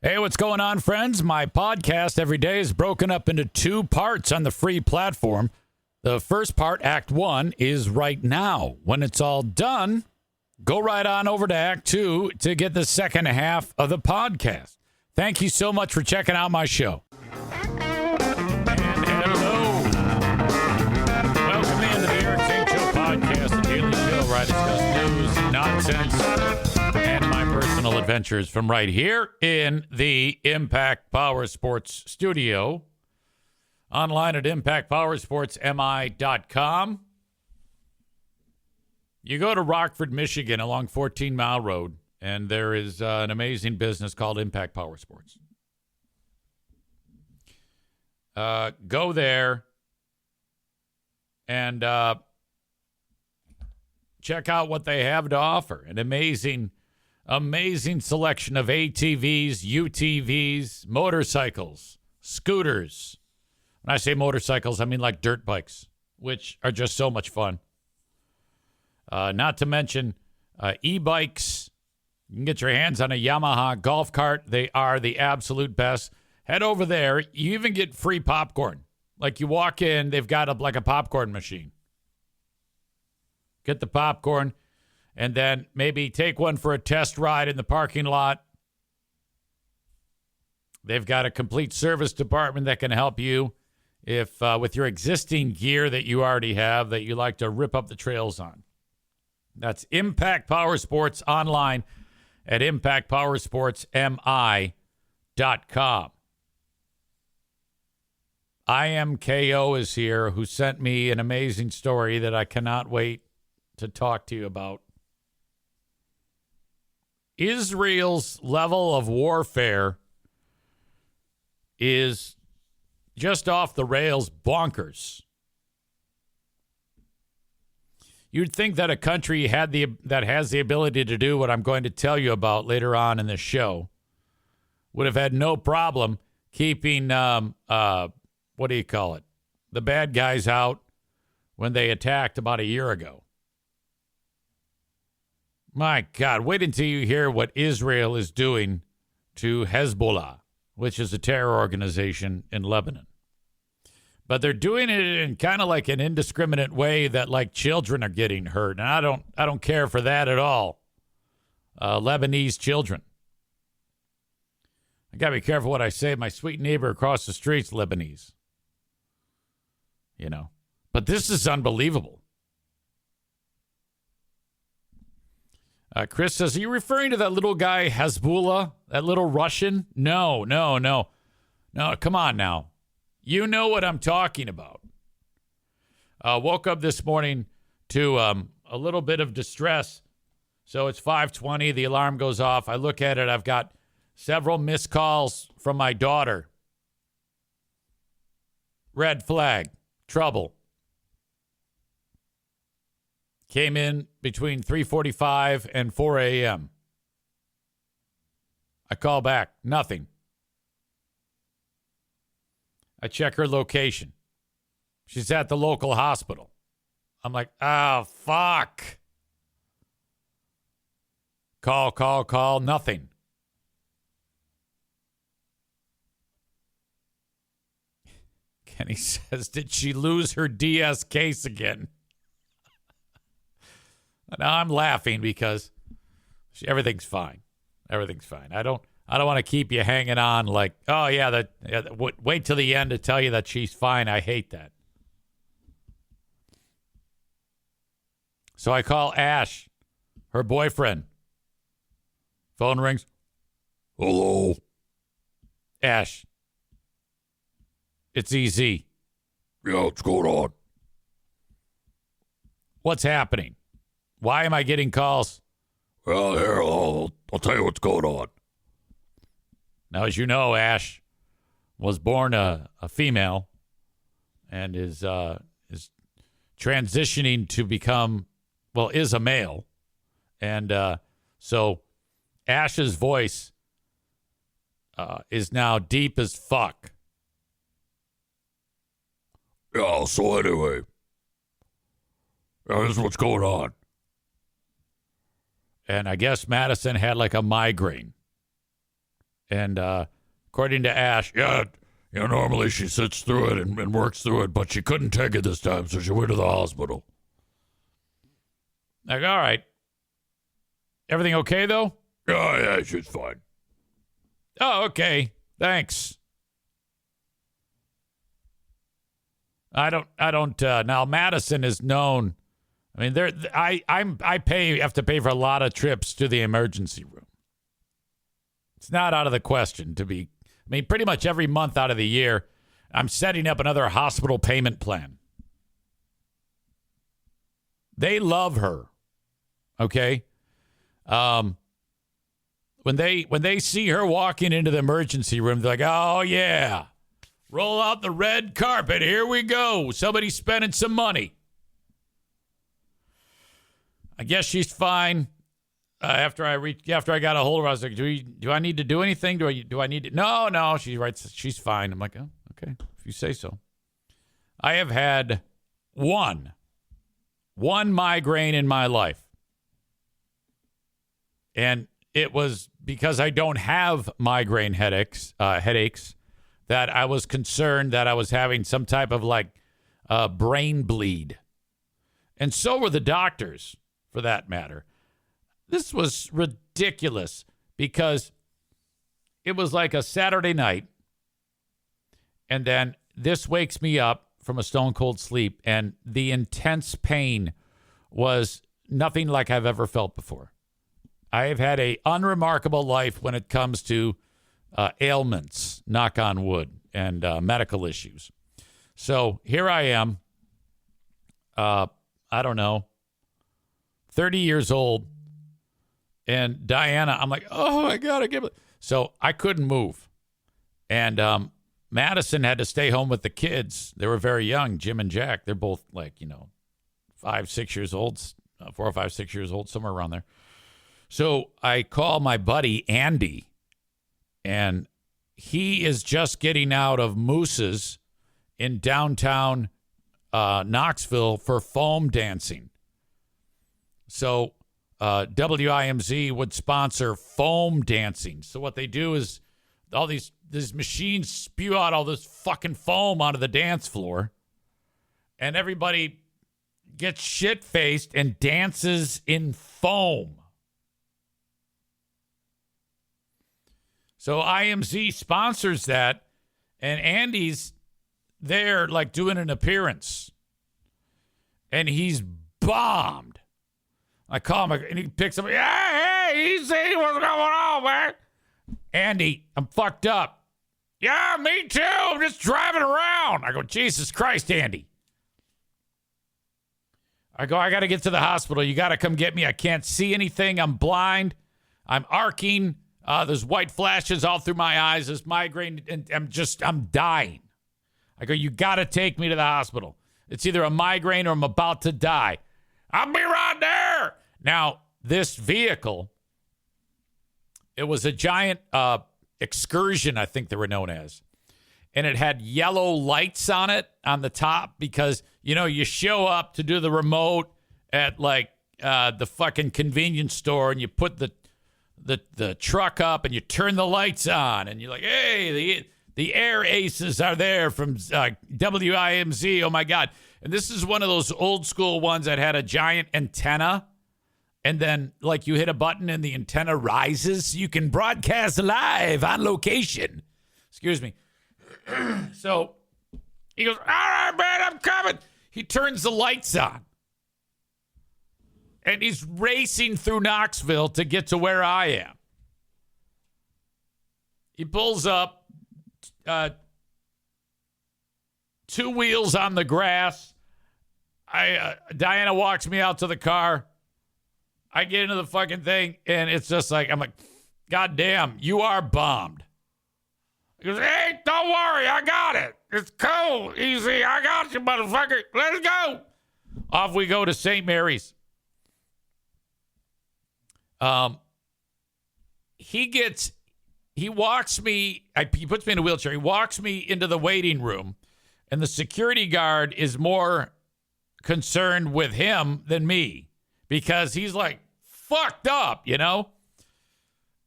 Hey, what's going on, friends? My podcast every day is broken up into two parts on the free platform. The first part, Act 1, is right now. When it's all done, go right on over to Act 2 to get the second half of the podcast. Thank you so much for checking out my show. And hello. Welcome into the Eric St. Show podcast, the daily show where I discuss news, nonsense, and my personal adventures from right here in the Impact Power Sports studio. Online at impactpowersportsmi.com. You go to Rockford, Michigan along 14 Mile Road, and there is an amazing business called Impact Power Sports. Go there and check out what they have to offer. An amazing selection of ATVs, UTVs, motorcycles, scooters. When I say motorcycles, I mean like dirt bikes, which are just so much fun. Not to mention e-bikes. You can get your hands on a Yamaha golf cart. They are the absolute best. Head over there. You even get free popcorn. Like you walk in, they've got a popcorn machine. Get the popcorn, and then maybe take one for a test ride in the parking lot. They've got a complete service department that can help you if with your existing gear that you already have that you like to rip up the trails on. That's Impact Power Sports online at impactpowersportsmi.com. IMKO is here, who sent me an amazing story that I cannot wait to talk to you about. Israel's level of warfare is just off the rails bonkers. You'd think that a country that has the ability to do what I'm going to tell you about later on in this show would have had no problem keeping, the bad guys out when they attacked about a year ago. My God, wait until you hear what Israel is doing to Hezbollah, which is a terror organization in Lebanon. But they're doing it in kind of like an indiscriminate way that like children are getting hurt. And I don't care for that at all. Lebanese children. I got to be careful what I say. My sweet neighbor across the street's Lebanese. You know. But this is unbelievable. Chris says, are you referring to that little guy, Hezbollah? That little Russian? No, come on now. You know what I'm talking about. Woke up this morning to a little bit of distress. So it's 5:20. The alarm goes off. I look at it. I've got several missed calls from my daughter. Red flag. Trouble. Came in between 3:45 and 4 a.m. I call back. Nothing. I check her location. She's at the local hospital. I'm like, oh, fuck. Call, nothing. Kenny says, did she lose her DS case again? Now I'm laughing because everything's fine. Everything's fine. I don't want to keep you hanging on like, oh, yeah, wait till the end to tell you that she's fine. I hate that. So I call Ash, her boyfriend. Phone rings. Hello. Ash. It's EZ. Yeah, what's going on? What's happening? Why am I getting calls? Well, here, I'll tell you what's going on. Now, as you know, Ash was born a female and is transitioning to become, is a male. And so Ash's voice is now deep as fuck. Yeah, so anyway, this is what's going on. And I guess Madison had like a migraine. And according to Ash, yeah, normally she sits through it and works through it, but she couldn't take it this time, so she went to the hospital. Like, all right. Everything okay, though? Yeah, she's fine. Oh, okay. Thanks. I don't. Now, Madison is known. I mean, I have to pay for a lot of trips to the emergency room. It's not out of the question to be. I mean, pretty much every month out of the year, I'm setting up another hospital payment plan. They love her. Okay. When they see her walking into the emergency room, they're like, oh yeah, roll out the red carpet. Here we go. Somebody's spending some money. I guess she's fine. After I got a hold of her, I was like, do I need to do anything? Do I need to? No. She writes, she's fine. I'm like, oh, okay, if you say so. I have had one migraine in my life. And it was because I don't have migraine headaches that I was concerned that I was having some type of brain bleed. And so were the doctors, for that matter. This was ridiculous because it was like a Saturday night. And then this wakes me up from a stone cold sleep. And the intense pain was nothing like I've ever felt before. I have had a unremarkable life when it comes to ailments, knock on wood, and medical issues. So here I am, I don't know, 30 years old. And Diana, I'm like, oh, I got to give it. So I couldn't move. And Madison had to stay home with the kids. They were very young, Jim and Jack. They're both 5, 6 years old, 4 or 5, 6 years old, somewhere around there. So I call my buddy Andy, and he is just getting out of Moose's in downtown Knoxville for foam dancing. So WIMZ would sponsor foam dancing. So what they do is all these machines spew out all this fucking foam onto the dance floor, and everybody gets shit-faced and dances in foam. So IMZ sponsors that, and Andy's there doing an appearance. And he's bombed. I call him, and he picks up, hey, easy, what's going on, man? Andy, I'm fucked up. Yeah, me too, I'm just driving around. I go, Jesus Christ, Andy. I go, I got to get to the hospital. You got to come get me. I can't see anything. I'm blind. I'm arcing. There's white flashes all through my eyes. This migraine, and I'm dying. I go, you got to take me to the hospital. It's either a migraine or I'm about to die. I'll be right there. Now, this vehicle, it was a giant excursion, I think they were known as. And it had yellow lights on it on the top because, you show up to do the remote at the fucking convenience store and you put the truck up and you turn the lights on and you're like, hey, the air aces are there from WIMZ. Oh my God. And this is one of those old school ones that had a giant antenna. And then you hit a button and the antenna rises. So you can broadcast live on location. Excuse me. So he goes, all right, man, I'm coming. He turns the lights on. And he's racing through Knoxville to get to where I am. He pulls up, 2 wheels on the grass. Diana walks me out to the car. I get into the fucking thing, and it's just I'm like, God damn, you are bombed. He goes, hey, don't worry, I got it. It's cool, easy, I got you, motherfucker. Let's go. Off we go to St. Mary's. He walks me, he puts me in a wheelchair. He walks me into the waiting room, and the security guard is more concerned with him than me because he's fucked up,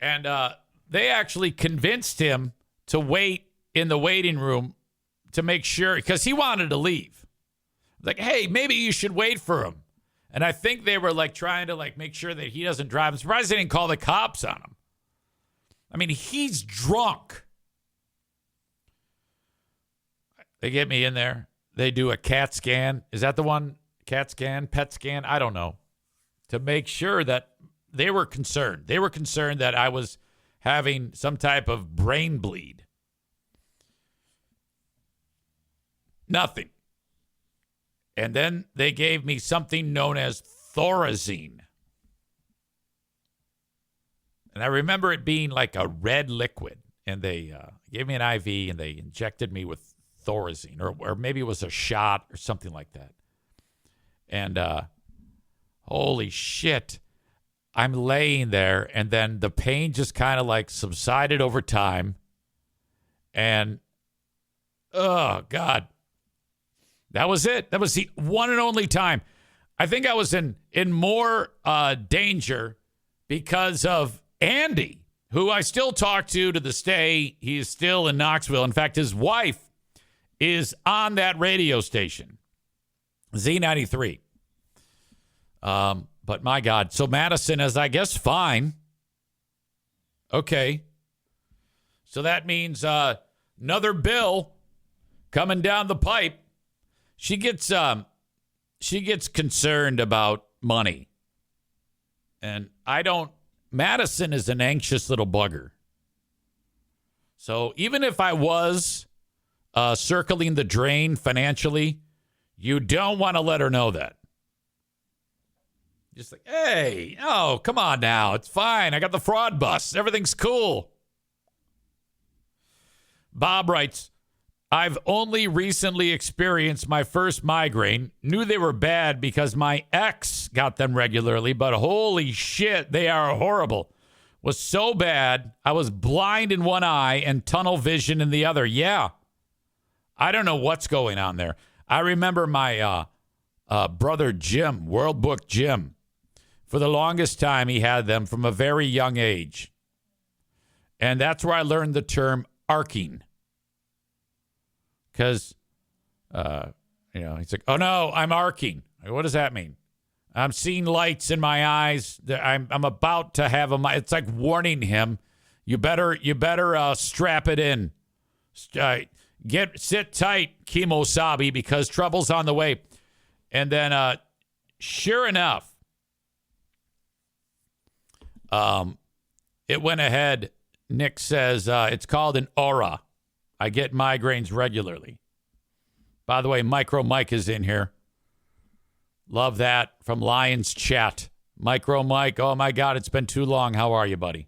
And they actually convinced him to wait in the waiting room to make sure, because he wanted to leave. Like, hey, maybe you should wait for him. And I think they were like trying to like make sure that he doesn't drive. I'm surprised they didn't call the cops on him. I mean, he's drunk. They get me in there. They do a CAT scan. Is that the one? CAT scan, PET scan? I don't know. To make sure that they were concerned. They were concerned that I was having some type of brain bleed. Nothing. And then they gave me something known as Thorazine. And I remember it being like a red liquid. And they gave me an IV and they injected me with Thorazine. Or maybe it was a shot or something like that. And holy shit. I'm laying there. And then the pain just kind of like subsided over time. And, oh, God. That was it. That was the one and only time. I think I was in more danger because of Andy, who I still talk to this day. He is still in Knoxville. In fact, his wife is on that radio station, Z93. But my God. So Madison is, I guess, fine. Okay. So that means another bill coming down the pipe. She gets concerned about money. And Madison is an anxious little bugger. So even if I was circling the drain financially, you don't want to let her know that. Just like, hey, oh, come on now. It's fine. I got the fraud bus. Everything's cool. Bob writes, I've only recently experienced my first migraine. Knew they were bad because my ex got them regularly, but holy shit, they are horrible. Was so bad, I was blind in one eye and tunnel vision in the other. Yeah. I don't know what's going on there. I remember my brother Jim, World Book Jim. For the longest time, he had them from a very young age. And that's where I learned the term arcing. Because, he's like, oh, no, I'm arcing. What does that mean? I'm seeing lights in my eyes. I'm about to have a. It's like warning him. You better strap it in. Sit tight, Kimosabi, because trouble's on the way. And then, sure enough, it went ahead. Nick says it's called an aura. I get migraines regularly. By the way, Micro Mike is in here. Love that from Lions Chat. Micro Mike, oh my God, it's been too long. How are you, buddy?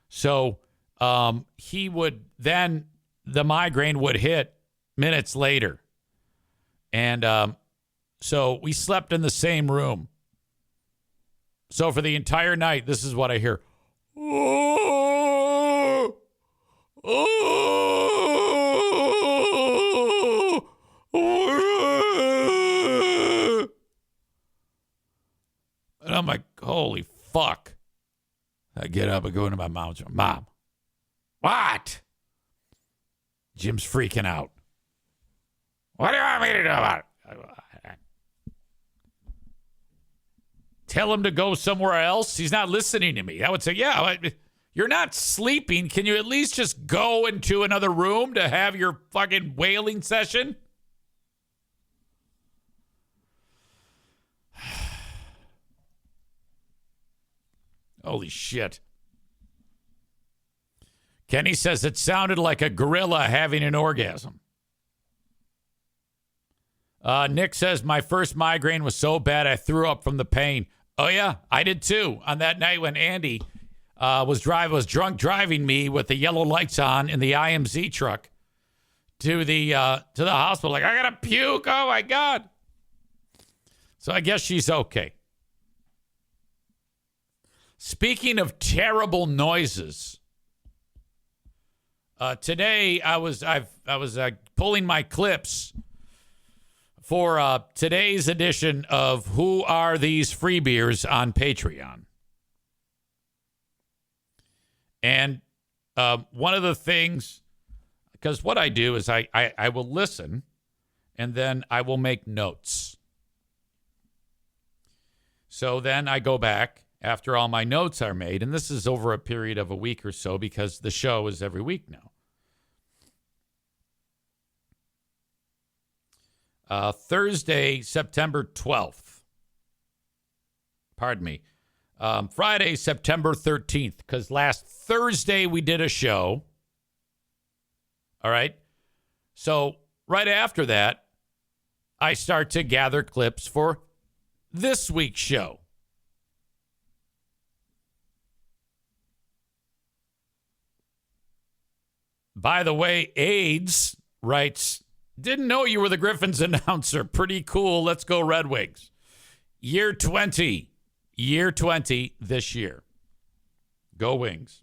So he would then, the migraine would hit minutes later. And so we slept in the same room. So for the entire night, this is what I hear. And I'm like, holy fuck. I get up and go into my mom's room. Mom, what? Jim's freaking out. What do you want me to do about it? Tell him to go somewhere else? He's not listening to me. I would say, yeah, you're not sleeping. Can you at least just go into another room to have your fucking wailing session? Holy shit. Kenny says it sounded like a gorilla having an orgasm. Nick says my first migraine was so bad I threw up from the pain. Oh, yeah, I did too. On that night when Andy was drunk driving me with the yellow lights on in the IMZ truck to the hospital. Like, I got to puke. Oh, my God. So I guess she's okay. Speaking of terrible noises, today I was pulling my clips for today's edition of Who Are These Free Beers on Patreon. And one of the things, because what I do is I will listen and then I will make notes. So then I go back after all my notes are made, and this is over a period of a week or so because the show is every week now. Thursday, September 12th. Pardon me. Friday, September 13th, because last Thursday we did a show. All right. So right after that, I start to gather clips for this week's show. By the way, AIDS writes, didn't know you were the Griffins announcer. Pretty cool. Let's go Red Wings. Year 20 this year. Go Wings.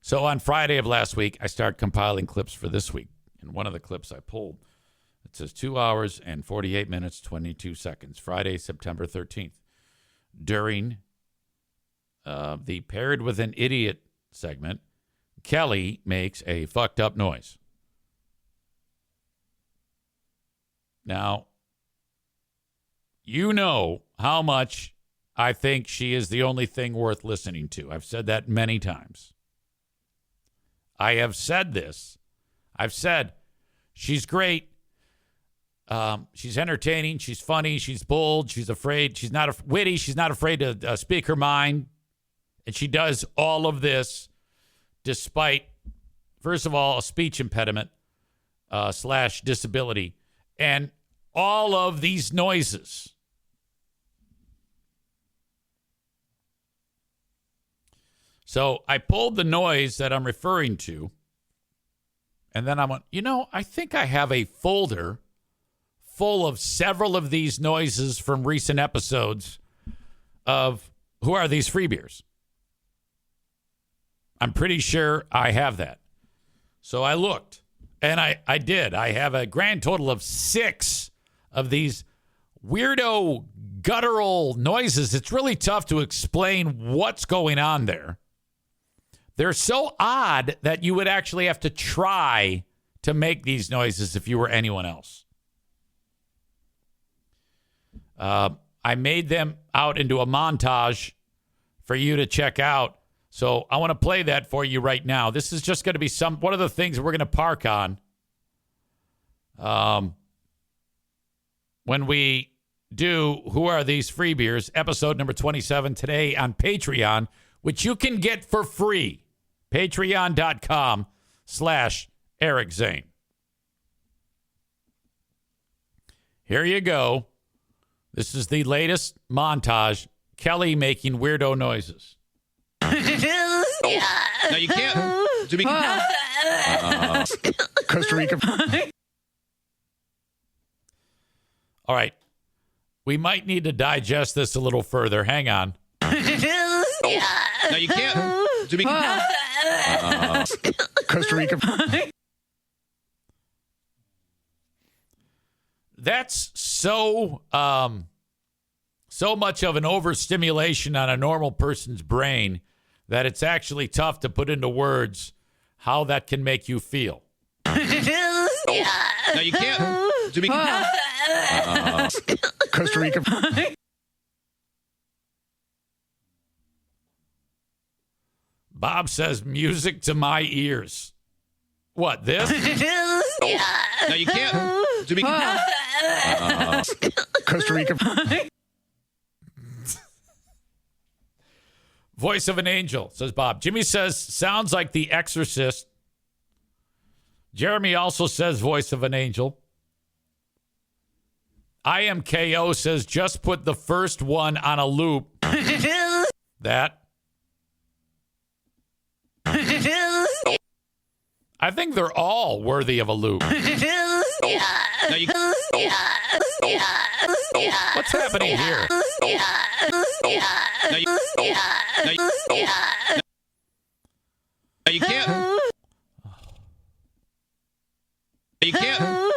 So on Friday of last week, I started compiling clips for this week. And one of the clips I pulled, it says 2 hours and 48 minutes, 22 seconds. Friday, September 13th. During the Paired with an Idiot segment, Kelly makes a fucked up noise. Now, you know how much I think she is the only thing worth listening to. I've said that many times. I have said this. I've said she's great. She's entertaining. She's funny. She's bold. She's afraid. She's not witty. She's not afraid to speak her mind. And she does all of this despite, first of all, a speech impediment / disability. And all of these noises. So I pulled the noise that I'm referring to. And then I went, I think I have a folder full of several of these noises from recent episodes of Who Are These Free Beers? I'm pretty sure I have that. So I looked, and I did. I have a grand total of 6 of these weirdo guttural noises. It's really tough to explain what's going on there. They're so odd that you would actually have to try to make these noises if you were anyone else. I made them out into a montage for you to check out. So I want to play that for you right now. This is just going to be one of the things we're going to park on when we do Who Are These Free Beers, episode number 27 today on Patreon, which you can get for free. Patreon.com/Eric Zane. Here you go. This is the latest montage. Kelly making weirdo noises. Now you can't. Costa Rica. All right. We might need to digest this a little further. Hang on. Now you can't. Costa Rica. That's so much of an overstimulation on a normal person's brain that it's actually tough to put into words how that can make you feel. Now you can't. Costa Rica. Bob says music to my ears. What, this? Now you can't. Costa Rica. Voice of an angel, says Bob. Jimmy says, sounds like The Exorcist. Jeremy also says, voice of an angel. IMKO says, just put the first one on a loop. That. I think they're all worthy of a loop. What's happening here? You can't. You can't. No,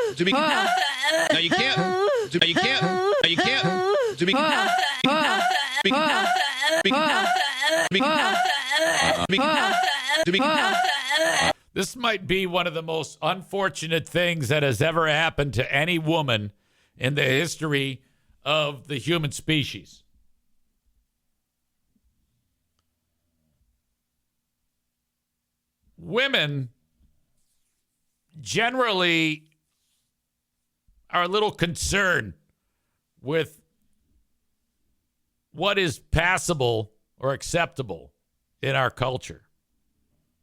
you can't. No, you can't. No, you can't. This might be one of the most unfortunate things that has ever happened to any woman in the history of the human species. Women generally are a little concerned with what is passable or acceptable in our culture.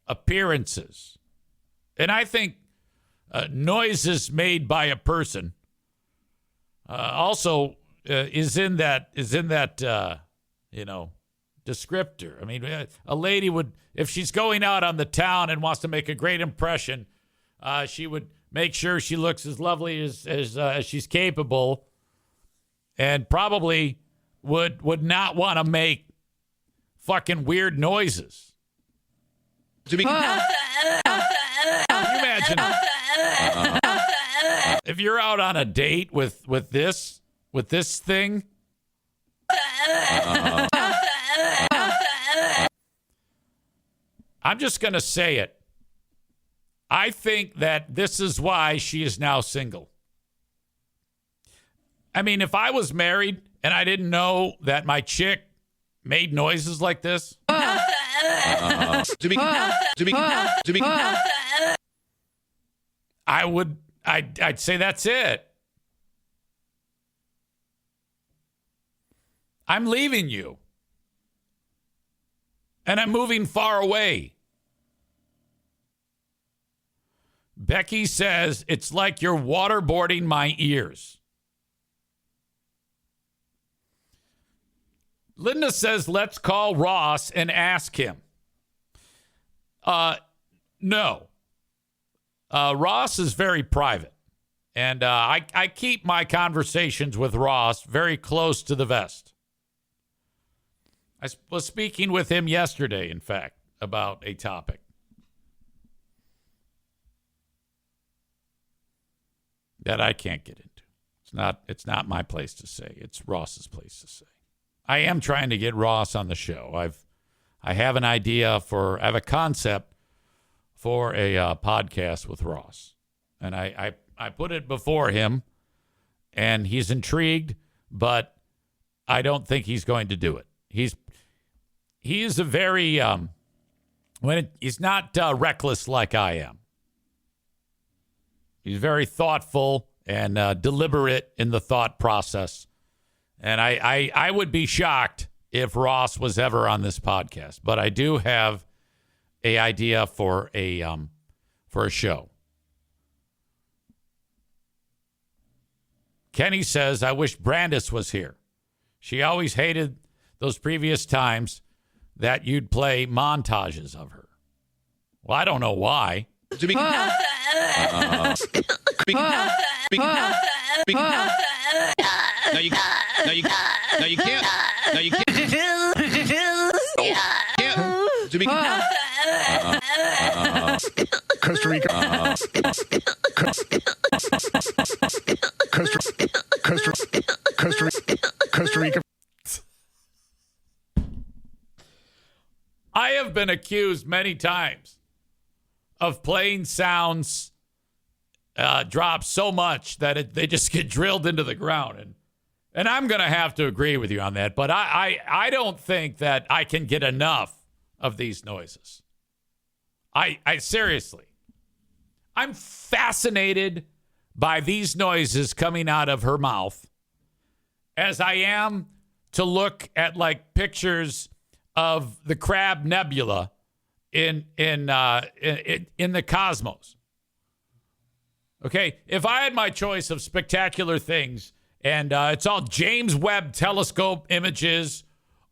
Appearances. And I think noises made by a person also is in that descriptor. I mean, a lady would, if she's going out on the town and wants to make a great impression, she would make sure she looks as lovely as she's capable, and probably would not want to make fucking weird noises. Can you imagine if you're out on a date with this thing? I'm just going to say it. I think that this is why she is now single. I mean, if I was married and I didn't know that my chick made noises like this, I'd say that's it. I'm leaving you. And I'm moving far away. Becky says, it's like you're waterboarding my ears. Linda says, let's call Ross and ask him. No. Ross is very private. And I keep my conversations with Ross very close to the vest. I was speaking with him yesterday, in fact, about a topic. That I can't get into. It's not my place to say. It's Ross's place to say. I am trying to get Ross on the show. I have an idea I have a concept for a podcast with Ross. And I put it before him, and he's intrigued, but I don't think he's going to do it. He is a very he's not reckless like I am. He's very thoughtful and deliberate in the thought process. And I would be shocked if Ross was ever on this podcast. But I do have an idea for a show. Kenny says, I wish Brandis was here. She always hated those previous times that you'd play montages of her. Well, I don't know why. Now you can't. Costa Rica. Costa Rica. I have been accused many times of playing sounds drop so much that they just get drilled into the ground. And I'm going to have to agree with you on that. But I don't think that I can get enough of these noises. I seriously, I'm fascinated by these noises coming out of her mouth as I am to look at like pictures of the Crab Nebula in the cosmos. Okay, if I had my choice of spectacular things, and it's all James Webb Telescope images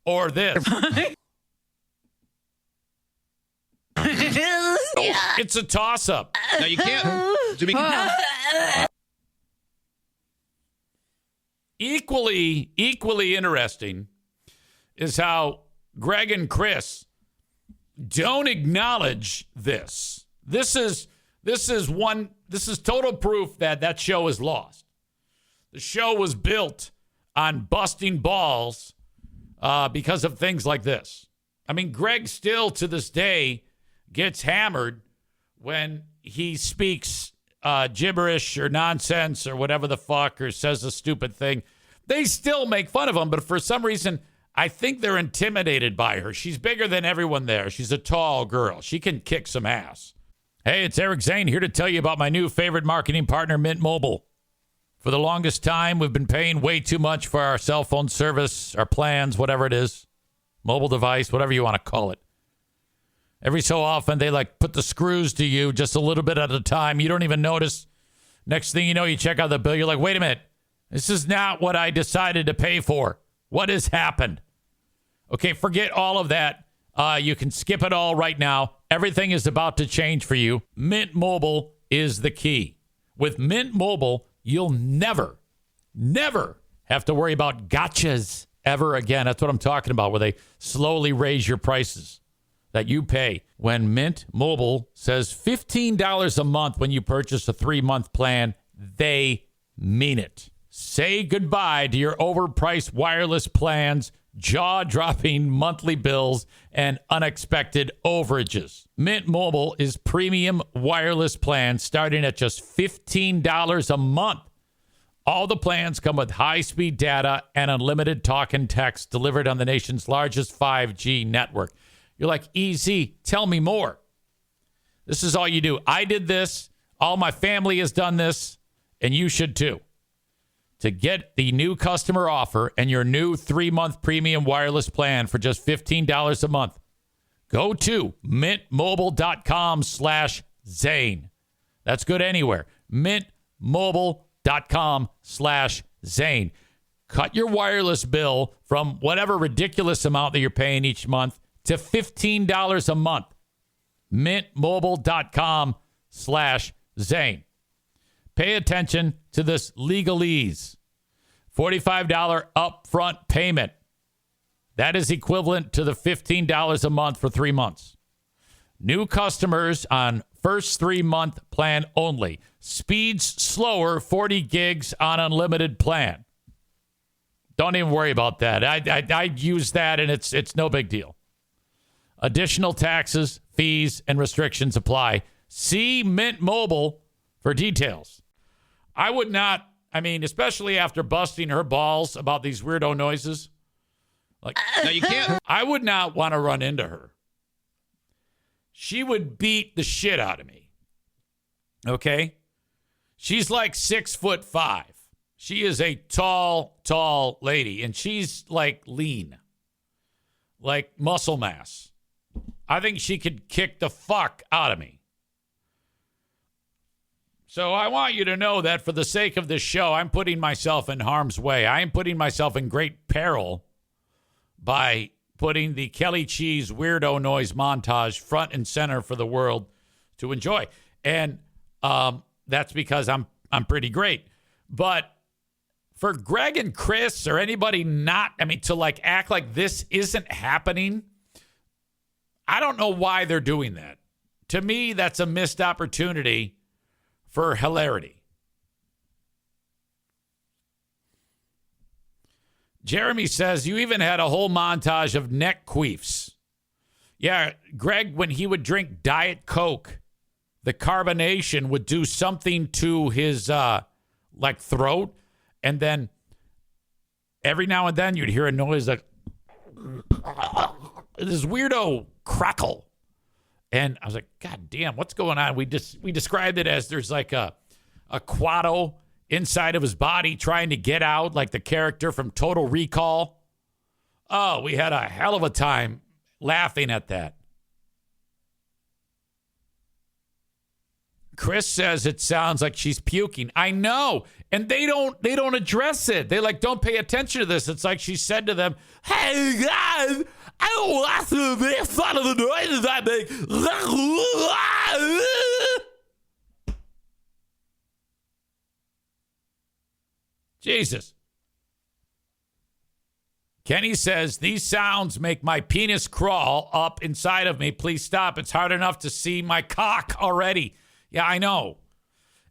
or this. It's a toss-up. Now you can't. Equally interesting is how Greg and Chris don't acknowledge this. This is total proof that show is lost. The show was built on busting balls because of things like this. I mean, Greg still to this day gets hammered when he speaks gibberish or nonsense or whatever the fuck, or says a stupid thing. They still make fun of him, but for some reason, I think they're intimidated by her. She's bigger than everyone there. She's a tall girl. She can kick some ass. Hey, it's Eric Zane here to tell you about my new favorite marketing partner, Mint Mobile. For the longest time, we've been paying way too much for our cell phone service, our plans, whatever it is, mobile device, whatever you want to call it. Every so often, they put the screws to you just a little bit at a time. You don't even notice. Next thing you know, you check out the bill. You're like, wait a minute. This is not what I decided to pay for. What has happened? Okay, forget all of that. You can skip it all right now. Everything is about to change for you. Mint Mobile is the key. With Mint Mobile, you'll never have to worry about gotchas ever again. That's what I'm talking about, where they slowly raise your prices that you pay. When Mint Mobile says $15 a month when you purchase a 3-month plan, they mean it. Say goodbye to your overpriced wireless plans, jaw-dropping monthly bills, and unexpected overages. Mint Mobile is premium wireless plans starting at just $15 a month. All the plans come with high-speed data and unlimited talk and text delivered on the nation's largest 5G network. You're like, easy, tell me more. This is all you do. I did this. All my family has done this, and you should too. To get the new customer offer and your new 3-month premium wireless plan for just $15 a month, go to mintmobile.com/Zane. That's good anywhere. Mintmobile.com/Zane. Cut your wireless bill from whatever ridiculous amount that you're paying each month to $15 a month. Mintmobile.com/Zane. Pay attention to this legalese. $45 upfront payment. That is equivalent to the $15 a month for 3 months. New customers on first 3-month plan only. Speeds slower, 40 gigs on unlimited plan. Don't even worry about that. I use that, and it's no big deal. Additional taxes, fees, and restrictions apply. See Mint Mobile for details. I would not, especially after busting her balls about these weirdo noises. No, you can't. I would not want to run into her. She would beat the shit out of me. Okay? She's like 6'5". She is a tall lady, and she's lean, like muscle mass. I think she could kick the fuck out of me. So I want you to know that for the sake of this show, I'm putting myself in harm's way. I am putting myself in great peril by putting the Kelly Cheese weirdo noise montage front and center for the world to enjoy. And that's because I'm pretty great. But for Greg and Chris or anybody to act like this isn't happening, I don't know why they're doing that. To me, that's a missed opportunity for hilarity. Jeremy says, you even had a whole montage of neck queefs. Yeah, Greg, when he would drink Diet Coke, the carbonation would do something to his throat, and then every now and then you'd hear a noise like this weirdo crackle. And I was like, God damn, what's going on? We described it as there's like a quado inside of his body trying to get out, like the character from Total Recall. Oh, we had a hell of a time laughing at that. Chris says it sounds like she's puking. I know. And they don't address it. They don't pay attention to this. It's like she said to them, hey guys, I don't like to make fun of the noises I make. Jesus. Kenny says, these sounds make my penis crawl up inside of me. Please stop. It's hard enough to see my cock already. Yeah, I know.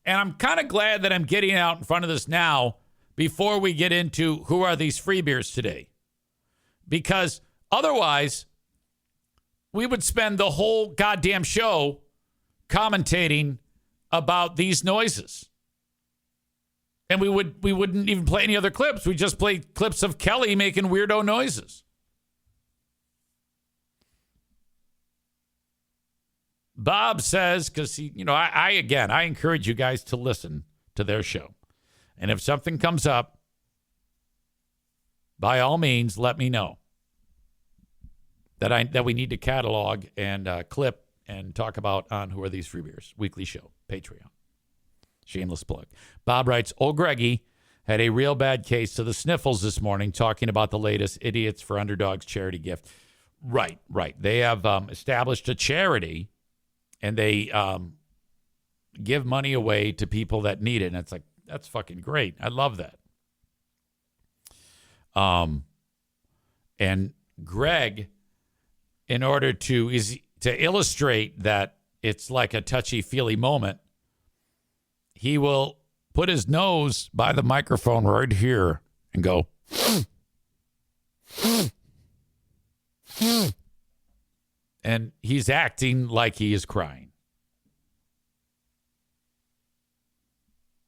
And I'm kind of glad that I'm getting out in front of this now before we get into who are these free beers today. Because otherwise, we would spend the whole goddamn show commentating about these noises. And we wouldn't even play any other clips. We'd just play clips of Kelly making weirdo noises. Bob says, because I encourage you guys to listen to their show. And if something comes up, by all means, let me know that we need to catalog and clip and talk about on Who Are These Free Beers? Weekly show, Patreon. Shameless plug. Bob writes, old Greggy had a real bad case of the sniffles this morning, talking about the latest Idiots for Underdogs charity gift. Right. They have established a charity, and they give money away to people that need it. And it's like, that's fucking great. I love that. And Greg, in order to illustrate that it's like a touchy-feely moment, he will put his nose by the microphone right here and go, and he's acting like he is crying.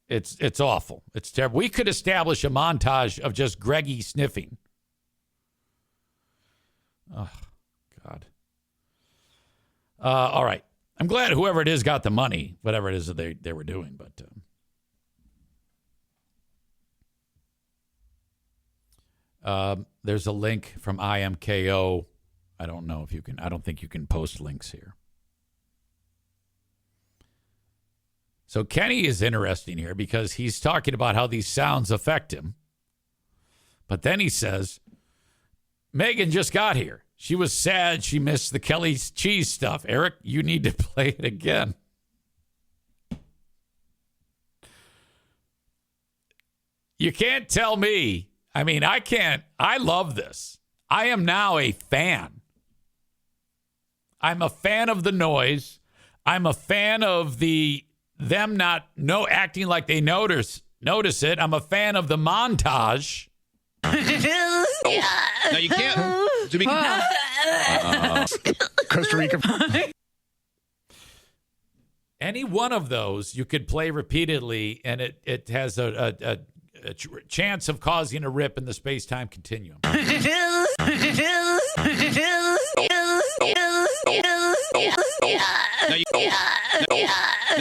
It's awful. It's terrible. We could establish a montage of just Greggy sniffing. Oh, God. All right. I'm glad whoever it is got the money, whatever it is that they were doing. But there's a link from IMKO. I don't know if you can. I don't think you can post links here. So Kenny is interesting here because he's talking about how these sounds affect him. But then he says, Megan just got here. She was sad she missed the Kelly's cheese stuff. Eric, you need to play it again. You can't tell me. I mean, I can't. I love this. I am now a fan. I'm a fan of the noise. I'm a fan of them not acting like they notice it. I'm a fan of the montage. Now you can't. To be Costa Rica. Any one of those you could play repeatedly, and it has a chance of causing a rip in the space-time continuum. Now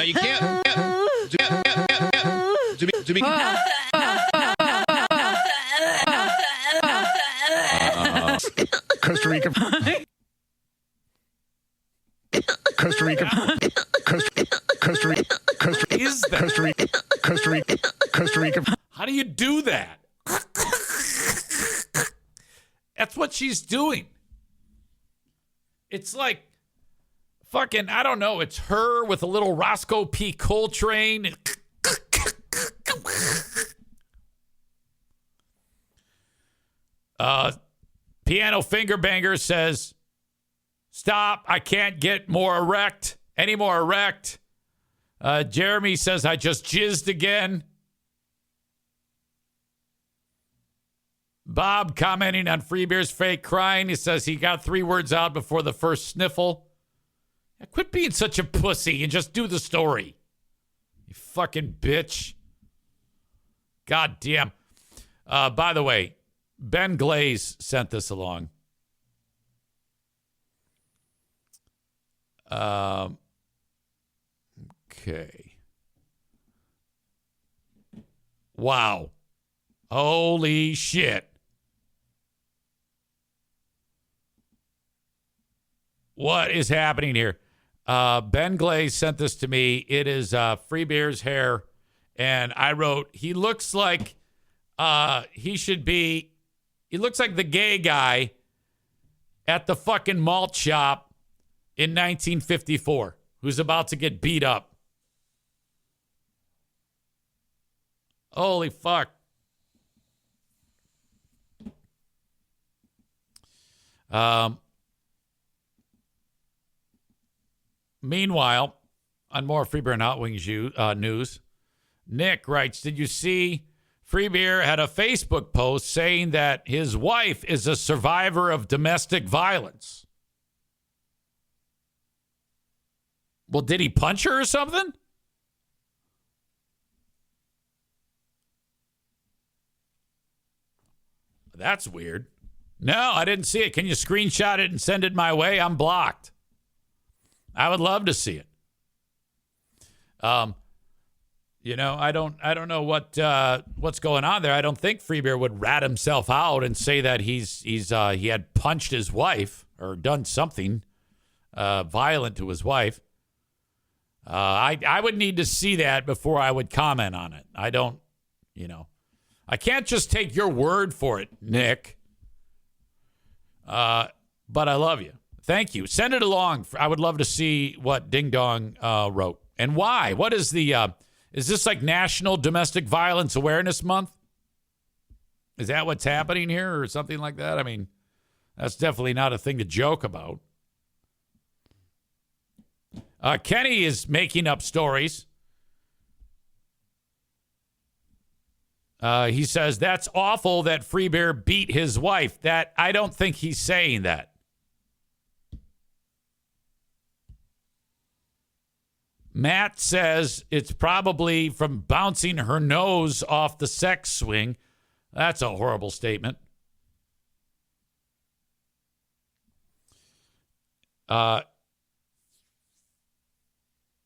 you can't. To be Costa Rica. Costa Rica. Costa Rica. Is that? Costa Rica. Costa Rica. Costa Rica. How do you do that? That's what she's doing. It's like fucking, I don't know, it's her with a little Roscoe P. Coltrane. Piano Finger Banger says, stop, I can't get more erect, any more erect. Jeremy says, I just jizzed again. Bob commenting on Free Beer's fake crying. He says he got 3 words out before the first sniffle. Quit being such a pussy and just do the story. You fucking bitch. God damn. By the way, Ben Glaze sent this along. Okay. Wow. Holy shit. What is happening here? Ben Glaze sent this to me. It is Free Beer's hair. And I wrote, he looks like he looks like the gay guy at the fucking malt shop in 1954 who's about to get beat up. Holy fuck. Meanwhile, on more Free Beer and Hot Wings news, Nick writes, did you see Free Beer had a Facebook post saying that his wife is a survivor of domestic violence? Well, did he punch her or something? That's weird. No, I didn't see it. Can you screenshot it and send it my way? I'm blocked. I would love to see it. I don't know what's going on there. I don't think Freebeer would rat himself out and say that he had punched his wife or done something violent to his wife. I would need to see that before I would comment on it. I don't, I can't just take your word for it, Nick. But I love you. Thank you. Send it along. I would love to see what Ding Dong wrote and why. What is is this like National Domestic Violence Awareness Month? Is that what's happening here or something like that? I mean, that's definitely not a thing to joke about. Kenny is making up stories. He says, that's awful that Freebeer beat his wife. That I don't think he's saying that. Matt says it's probably from bouncing her nose off the sex swing. That's a horrible statement.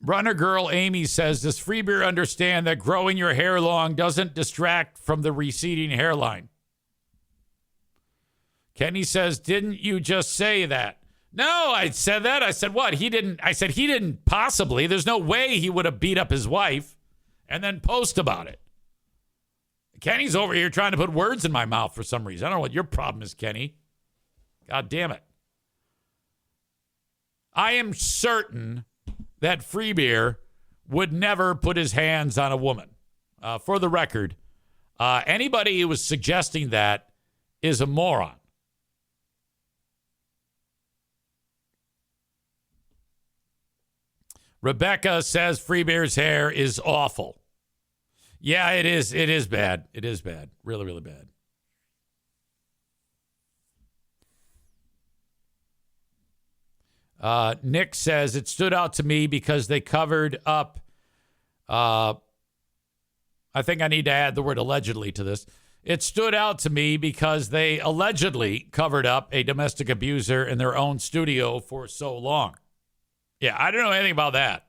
Runner girl Amy says, does Freebeer understand that growing your hair long doesn't distract from the receding hairline? Kenny says, didn't you just say that? No, I said that. I said what? I said he didn't possibly. There's no way he would have beat up his wife and then post about it. Kenny's over here trying to put words in my mouth for some reason. I don't know what your problem is, Kenny. God damn it. I am certain that Freebeer would never put his hands on a woman. For the record, anybody who was suggesting that is a moron. Rebecca says Freebeer's hair is awful. Yeah, it is. It is bad. It is bad. Really, really bad. Nick says it stood out to me because they covered up. I think I need to add the word allegedly to this. It stood out to me because they allegedly covered up a domestic abuser in their own studio for so long. Yeah, I don't know anything about that.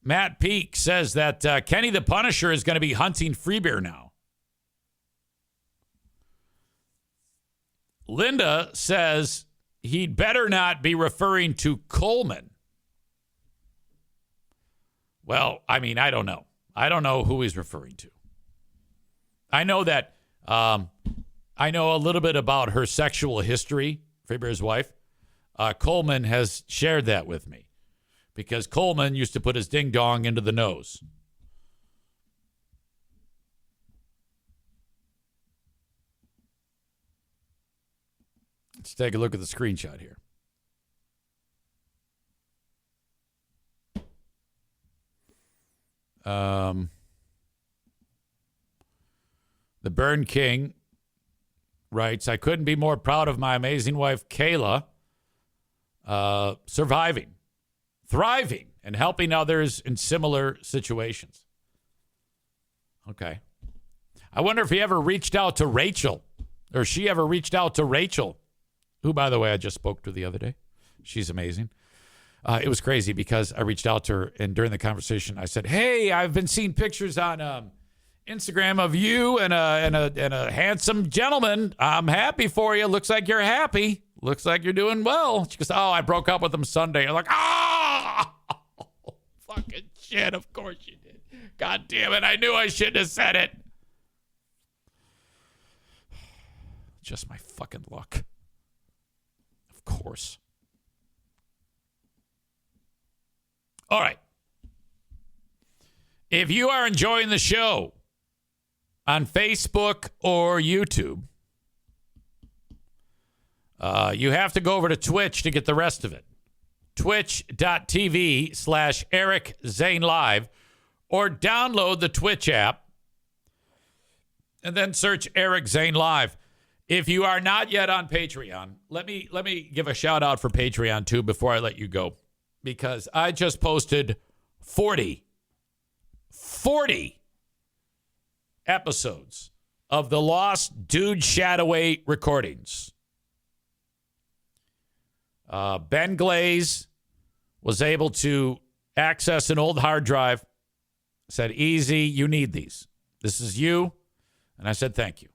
Matt Peak says that Kenny the Punisher is going to be hunting Freebeer now. Linda says he'd better not be referring to Coleman. Well, I mean, I don't know. I don't know who he's referring to. I know that I know a little bit about her sexual history, Freebeer's wife. Coleman has shared that with me because Coleman used to put his ding dong into the nose. Let's take a look at the screenshot here. The Burn King writes, I couldn't be more proud of my amazing wife, Kayla, surviving, thriving, and helping others in similar situations. Okay. I wonder if he ever reached out to Rachel, or she ever reached out to Rachel, who, by the way, I just spoke to the other day. She's amazing. It was crazy because I reached out to her, and during the conversation, I said, hey, I've been seeing pictures on Instagram of you and a handsome gentleman. I'm happy for you. Looks like you're happy. Looks like you're doing well. She goes, oh, I broke up with him Sunday. I'm like, fucking shit. Of course you did. God damn it. I knew I shouldn't have said it. Just my fucking luck. Of course. All right. If you are enjoying the show on Facebook or YouTube, you have to go over to Twitch to get the rest of it. Twitch.tv/Eric Zane Live, or download the Twitch app and then search Eric Zane Live. If you are not yet on Patreon, let me give a shout out for Patreon too before I let you go, because I just posted 40 episodes of the Lost Dude Shadoway recordings. Ben Glaze was able to access an old hard drive, said, "Easy, you need these. This is you." And I said, "Thank you."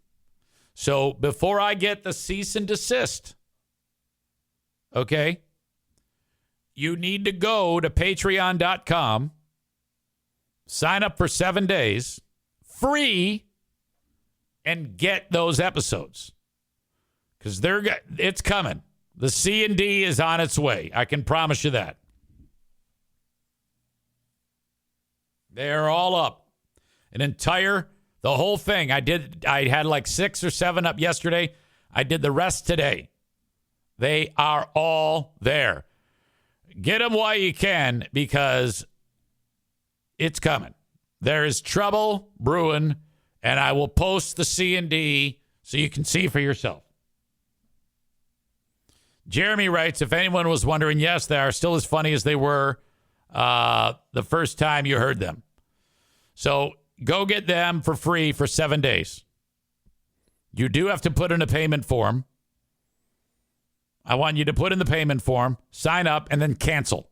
So before I get the cease and desist, okay, you need to go to patreon.com, sign up for 7 days, free, and get those episodes. Because it's coming. The C&D is on its way. I can promise you that. They're all up. The whole thing. I had like 6 or 7 up yesterday. I did the rest today. They are all there. Get them while you can, because it's coming. There is trouble brewing, and I will post the C&D so you can see for yourself. Jeremy writes, if anyone was wondering, yes, they are still as funny as they were the first time you heard them. So go get them for free for 7 days. You do have to put in a payment form. I want you to put in the payment form, sign up, and then cancel.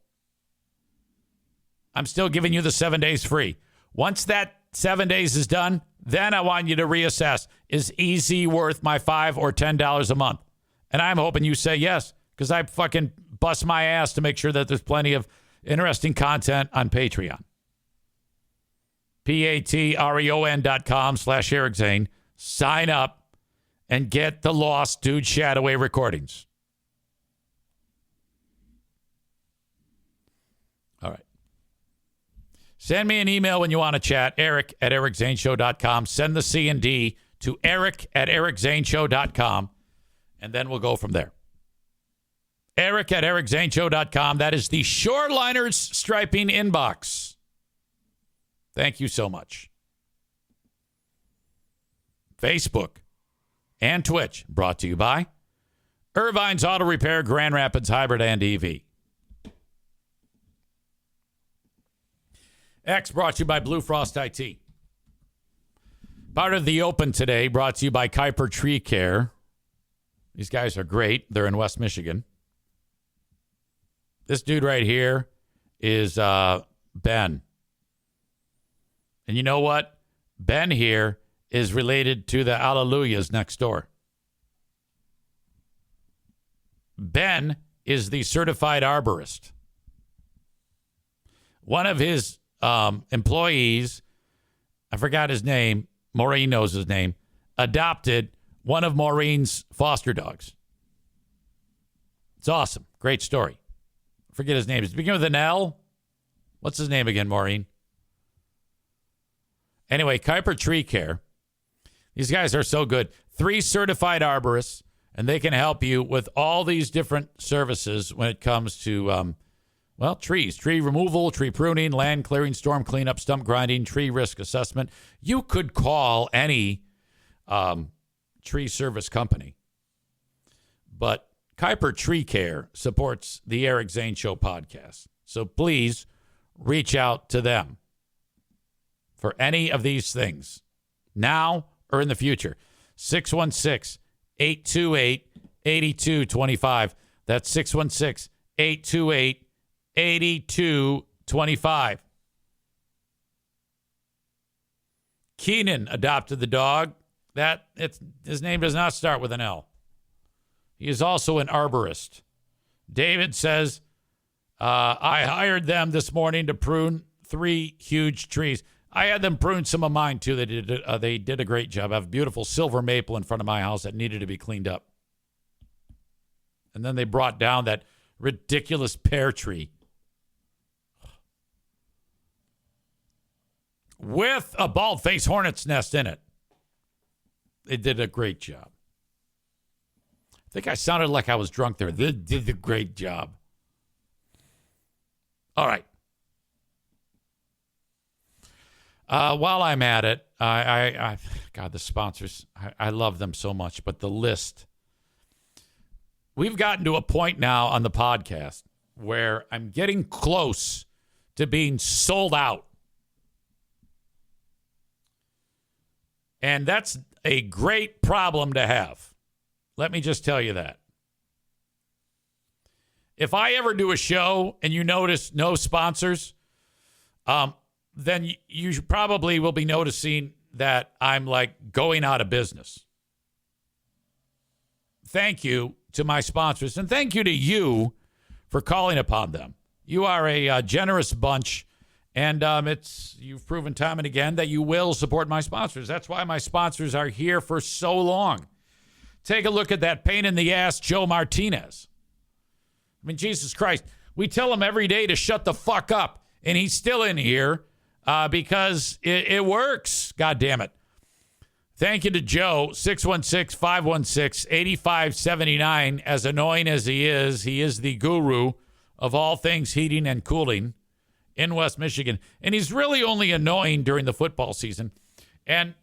I'm still giving you the 7 days free. Once that 7 days is done, then I want you to reassess. Is Easy worth my $5 or $10 a month? And I'm hoping you say yes, because I fucking bust my ass to make sure that there's plenty of interesting content on Patreon. patreon.com/Eric Zane. Sign up and get the Lost Dude Shadoway recordings. All right. Send me an email when you want to chat, eric@ericzaneshow.com. Send the C&D to eric@ericzaneshow.com, and then we'll go from there. eric@ericzaneshow.com. That is the Shoreliners Striping inbox. Thank you so much. Facebook and Twitch brought to you by Irvine's Auto Repair, Grand Rapids Hybrid and EV. X brought to you by Blue Frost IT. Part of the Open today brought to you by Kuiper Tree Care. These guys are great. They're in West Michigan. This dude right here is Ben. And you know what? Ben here is related to the Alleluias next door. Ben is the certified arborist. One of his employees, I forgot his name, Maureen knows his name, adopted one of Maureen's foster dogs. It's awesome. Great story. I forget his name. Does it begin with an L? What's his name again, Maureen? Anyway, Kuiper Tree Care. These guys are so good. 3 certified arborists, and they can help you with all these different services when it comes to, trees. Tree removal, tree pruning, land clearing, storm cleanup, stump grinding, tree risk assessment. You could call any tree service company. But Kuiper Tree Care supports the Eric Zane Show podcast. So please reach out to them for any of these things, now or in the future. 616-828-8225. That's 616-828-8225. Keenan adopted the dog. His name does not start with an L. He is also an arborist. David says, I hired them this morning to prune 3 huge trees. I had them prune some of mine, too. They did a great job. I have a beautiful silver maple in front of my house that needed to be cleaned up. And then they brought down that ridiculous pear tree with a bald-faced hornet's nest in it. They did a great job. I think I sounded like I was drunk there. They did a great job. All right. While I'm at it, God, the sponsors, I love them so much, but the list. We've gotten to a point now on the podcast where I'm getting close to being sold out. And that's a great problem to have. Let me just tell you that. If I ever do a show and you notice no sponsors, then you probably will be noticing that I'm like going out of business. Thank you to my sponsors, and thank you to you for calling upon them. You are a generous bunch, and you've proven time and again that you will support my sponsors. That's why my sponsors are here for so long. Take a look at that pain in the ass Joe Martinez. I mean, Jesus Christ, we tell him every day to shut the fuck up, and he's still in here because it works. God damn it. Thank you to Joe, 616-516-8579. As annoying as he is the guru of all things heating and cooling in West Michigan. And he's really only annoying during the football season. And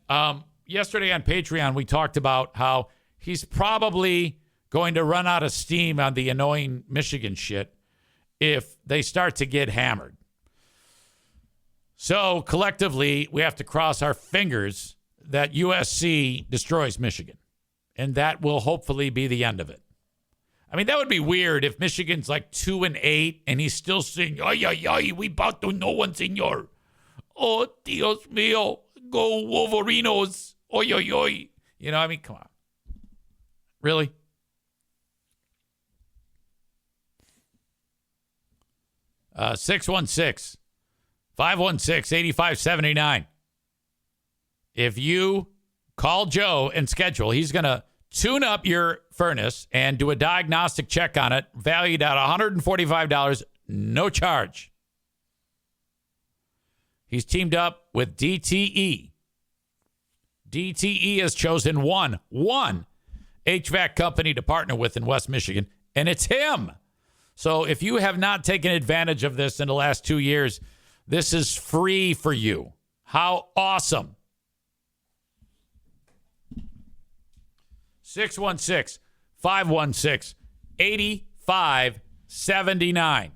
yesterday on Patreon, we talked about how he's probably going to run out of steam on the annoying Michigan shit if they start to get hammered. So collectively, we have to cross our fingers that USC destroys Michigan. And that will hopefully be the end of it. I mean, that would be weird if Michigan's like 2-8 and he's still saying, ay, ay, ay, we bout to no one, senor. Oh, Dios mío, go Wolverinos. Oy, oy, oy. You know, I mean, come on. Really? Uh, 616-516-8579. If you call Joe and schedule, he's going to tune up your furnace and do a diagnostic check on it, valued at $145, no charge. He's teamed up with DTE. DTE has chosen one HVAC company to partner with in West Michigan, and it's him. So if you have not taken advantage of this in the last 2 years, this is free for you. How awesome. 616-516-8579.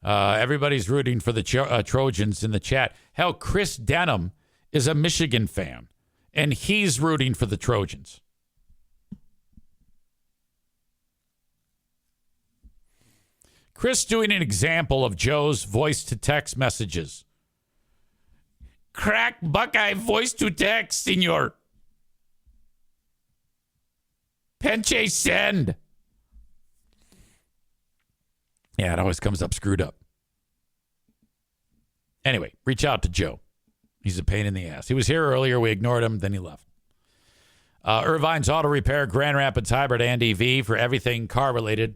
Everybody's rooting for the Trojans in the chat. Hell, Chris Denham is a Michigan fan, and he's rooting for the Trojans. Chris doing an example of Joe's voice-to-text messages. Crack Buckeye voice-to-text, senor. Penche send. Yeah, it always comes up screwed up. Anyway, reach out to Joe. He's a pain in the ass. He was here earlier. We ignored him. Then he left. Irvine's Auto Repair, Grand Rapids Hybrid and EV for everything car-related.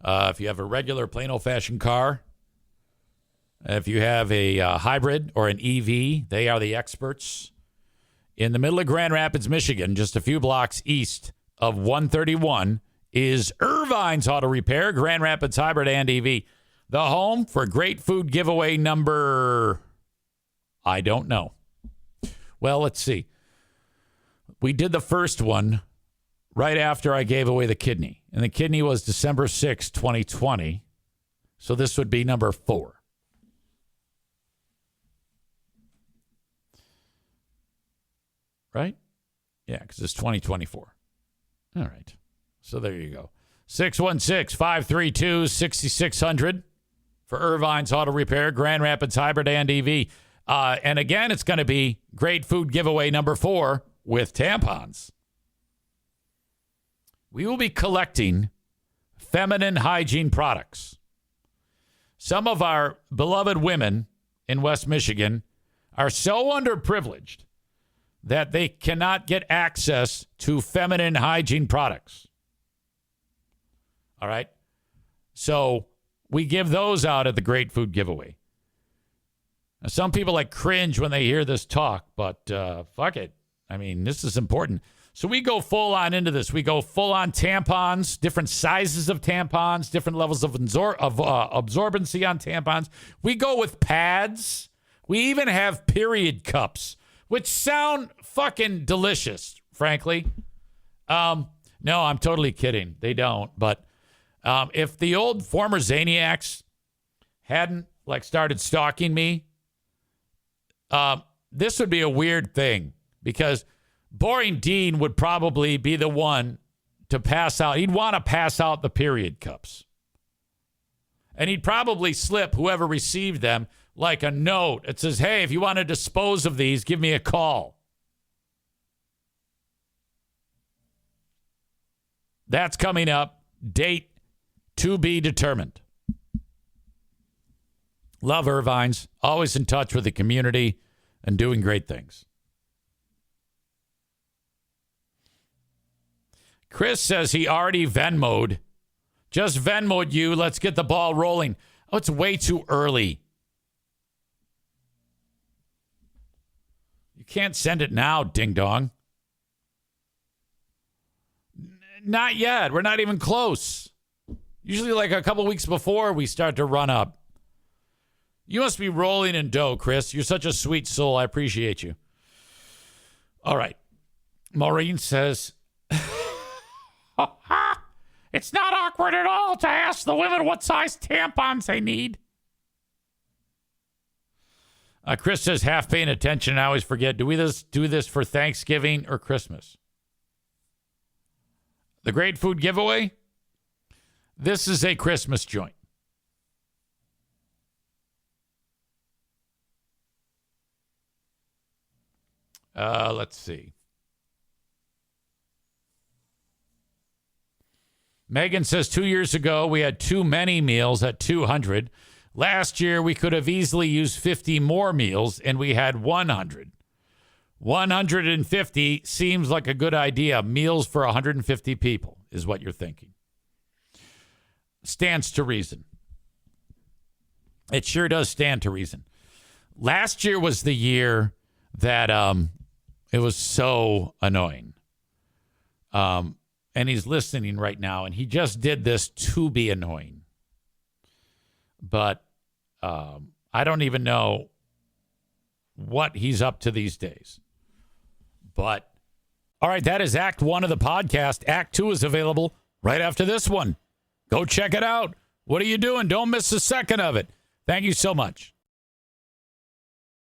If you have a regular, plain old-fashioned car, if you have a hybrid or an EV, they are the experts. In the middle of Grand Rapids, Michigan, just a few blocks east of 131, is Irvine's Auto Repair, Grand Rapids Hybrid and EV. The home for great food giveaway number, I don't know. Well, let's see. We did the first one right after I gave away the kidney. And the kidney was December 6, 2020. So this would be number 4. Right? Yeah, because it's 2024. All right. So there you go. 616-532-6600 for Irvine's Auto Repair, Grand Rapids Hybrid and EV. And again, it's going to be great food giveaway number 4 with tampons. We will be collecting feminine hygiene products. Some of our beloved women in West Michigan are so underprivileged that they cannot get access to feminine hygiene products. All right? So we give those out at the Great Food Giveaway. Now, some people cringe when they hear this talk, but fuck it. I mean, this is important. So we go full on into this. We go full on tampons, different sizes of tampons, different levels of absorbency on tampons. We go with pads. We even have period cups, which sound fucking delicious, frankly. No, I'm totally kidding. They don't. But if the old former Zaniacs hadn't started stalking me, this would be a weird thing because Boring Dean would probably be the one to pass out. He'd want to pass out the period cups. And he'd probably slip whoever received them like a note. It says, hey, if you want to dispose of these, give me a call. That's coming up. Date to be determined. Love Irvines. Always in touch with the community and doing great things. Chris says he already Venmo'd. Just Venmo'd you. Let's get the ball rolling. Oh, it's way too early. You can't send it now, ding dong. Not yet. We're not even close. Usually like a couple weeks before we start to run up. You must be rolling in dough, Chris. You're such a sweet soul. I appreciate you. All right. Maureen says, it's not awkward at all to ask the women what size tampons they need. Chris says, half paying attention. I always forget. Do we do this for Thanksgiving or Christmas? The Great Food Giveaway? This is a Christmas joint. Let's see. Megan says 2 years ago we had too many meals at 200. Last year we could have easily used 50 more meals and we had 100. 150 seems like a good idea. Meals for 150 people is what you're thinking. Stands to reason. It sure does stand to reason. Last year was the year that it was so annoying. And he's listening right now, and he just did this to be annoying. But I don't even know what he's up to these days. But, all right, that is Act 1 of the podcast. Act 2 is available right after this one. Go check it out. What are you doing? Don't miss a second of it. Thank you so much.